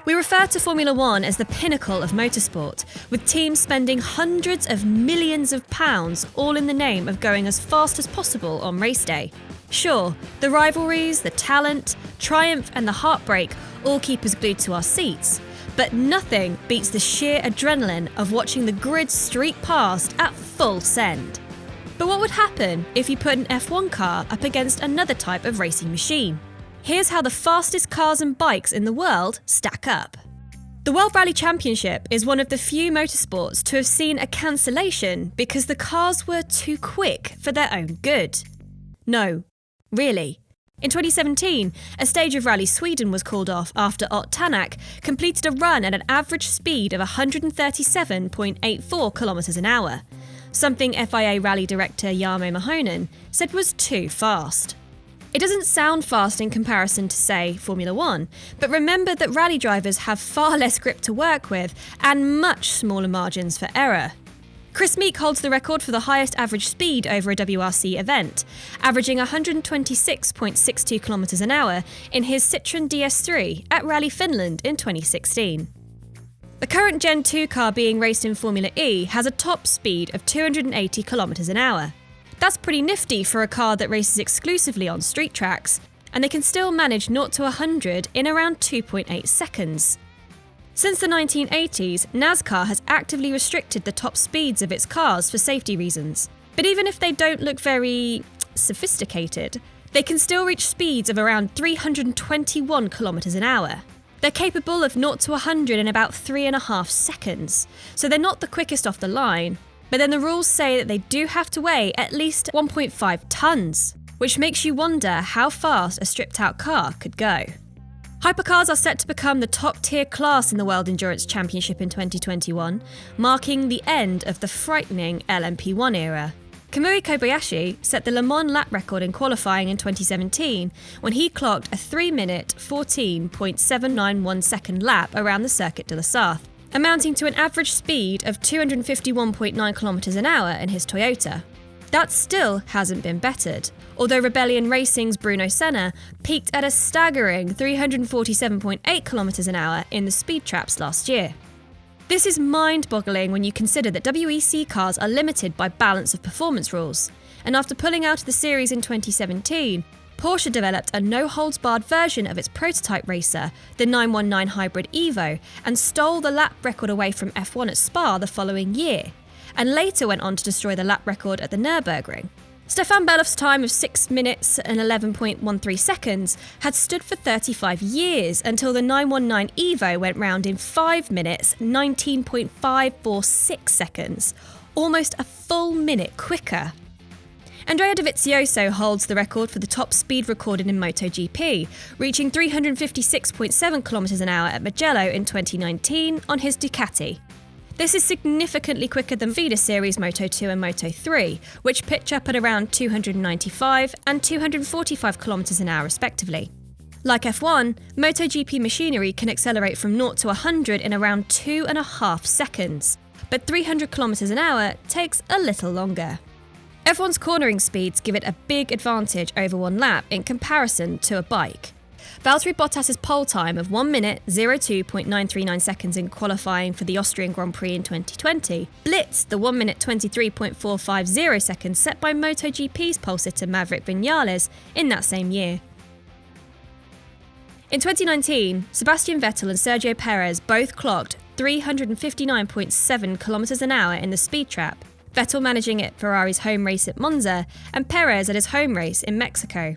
We refer to Formula One as the pinnacle of motorsport, with teams spending hundreds of millions of pounds all in the name of going as fast as possible on race day. Sure, the rivalries, the talent, triumph and the heartbreak all keep us glued to our seats, but nothing beats the sheer adrenaline of watching the grid streak past at full send. But what would happen if you put an F1 car up against another type of racing machine? Here's how the fastest cars and bikes in the world stack up. The World Rally Championship is one of the few motorsports to have seen a cancellation because the cars were too quick for their own good. No, really. In 2017, a stage of Rally Sweden was called off after Ott Tanak completed a run at an average speed of 137.84 kilometres an hour, something FIA Rally Director Jarmo Mahonen said was too fast. It doesn't sound fast in comparison to, say, Formula One, but remember that rally drivers have far less grip to work with and much smaller margins for error. Chris Meek holds the record for the highest average speed over a WRC event, averaging 126.62 kilometres an hour in his Citroën DS3 at Rally Finland in 2016. The current Gen 2 car being raced in Formula E has a top speed of 280 kilometres an hour. That's pretty nifty for a car that races exclusively on street tracks, and they can still manage 0 to 100 in around 2.8 seconds. Since the 1980s, NASCAR has actively restricted the top speeds of its cars for safety reasons. But even if they don't look very sophisticated, they can still reach speeds of around 321 kilometres an hour. They're capable of 0 to 100 in about 3.5 seconds, so they're not the quickest off the line. But then the rules say that they do have to weigh at least 1.5 tonnes, which makes you wonder how fast a stripped-out car could go. Hypercars are set to become the top-tier class in the World Endurance Championship in 2021, marking the end of the frightening LMP1 era. Kamui Kobayashi set the Le Mans lap record in qualifying in 2017 when he clocked a 3-minute 14.791 second lap around the Circuit de la Sarthe, amounting to an average speed of 251.9 kilometres an hour in his Toyota. That still hasn't been bettered, although Rebellion Racing's Bruno Senna peaked at a staggering 347.8 kilometres an hour in the speed traps last year. This is mind-boggling when you consider that WEC cars are limited by balance of performance rules, and after pulling out of the series in 2017, Porsche developed a no-holds-barred version of its prototype racer, the 919 Hybrid Evo, and stole the lap record away from F1 at Spa the following year, and later went on to destroy the lap record at the Nürburgring. Stefan Belloff's time of 6 minutes and 11.13 seconds had stood for 35 years until the 919 Evo went round in 5 minutes, 19.546 seconds, almost a full minute quicker. Andrea Dovizioso holds the record for the top speed recorded in MotoGP, reaching 356.7 kilometres an hour at Mugello in 2019 on his Ducati. This is significantly quicker than Vida Series Moto2 and Moto3, which pitch up at around 295 and 245 kilometres an hour respectively. Like F1, MotoGP machinery can accelerate from 0 to 100 in around 2.5 seconds, but 300 kilometres an hour takes a little longer. F1's cornering speeds give it a big advantage over one lap in comparison to a bike. Valtteri Bottas's pole time of 1 minute 02.939 seconds in qualifying for the Austrian Grand Prix in 2020 blitzed the 1 minute 23.450 seconds set by MotoGP's pole sitter Maverick Viñales in that same year. In 2019, Sebastian Vettel and Sergio Perez both clocked 359.7 kilometres an hour in the speed trap, Vettel managing at Ferrari's home race at Monza and Perez at his home race in Mexico.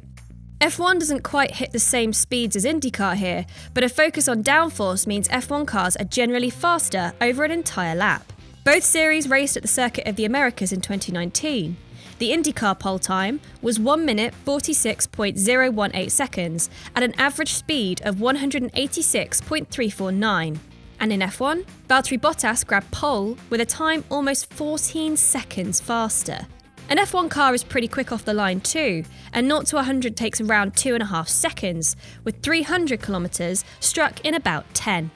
F1 doesn't quite hit the same speeds as IndyCar here, but a focus on downforce means F1 cars are generally faster over an entire lap. Both series raced at the Circuit of the Americas in 2019. The IndyCar pole time was 1 minute 46.018 seconds at an average speed of 186.349. And in F1, Valtteri Bottas grabbed pole with a time almost 14 seconds faster. An F1 car is pretty quick off the line too, and 0 to 100 takes around 2.5 seconds, with 300 kilometres struck in about 10.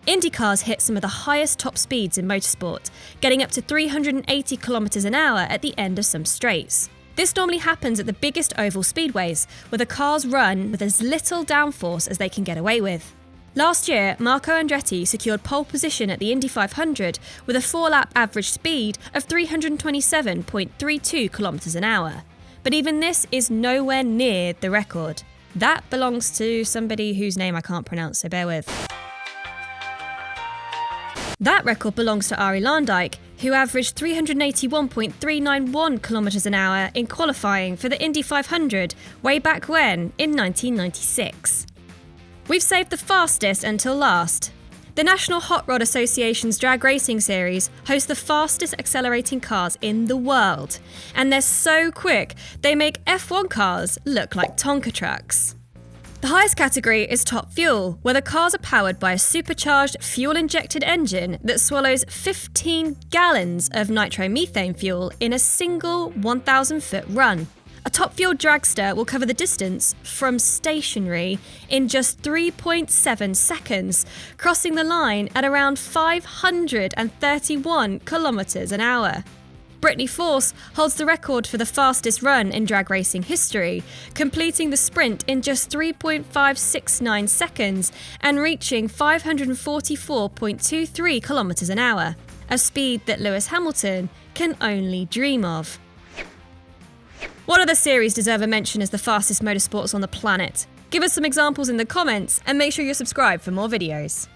IndyCars hit some of the highest top speeds in motorsport, getting up to 380 kilometres an hour at the end of some straights. This normally happens at the biggest oval speedways, where the cars run with as little downforce as they can get away with. Last year, Marco Andretti secured pole position at the Indy 500 with a 4-lap average speed of 327.32 kilometers an hour. But even this is nowhere near the record. That belongs to somebody whose name I can't pronounce, so bear with. That record belongs to Arie Luyendyk, who averaged 381.391 kilometers an hour in qualifying for the Indy 500 way back when, in 1996. We've saved the fastest until last. The National Hot Rod Association's drag racing series hosts the fastest accelerating cars in the world, and they're so quick they make F1 cars look like Tonka trucks. The highest category is Top Fuel, where the cars are powered by a supercharged fuel-injected engine that swallows 15 gallons of nitromethane fuel in a single 1,000-foot run. A Top Fuel dragster will cover the distance from stationary in just 3.7 seconds, crossing the line at around 531 kilometers an hour. Brittany Force holds the record for the fastest run in drag racing history, completing the sprint in just 3.569 seconds and reaching 544.23 kilometers an hour, a speed that Lewis Hamilton can only dream of. What other series deserve a mention as the fastest motorsports on the planet? Give us some examples in the comments and make sure you're subscribed for more videos.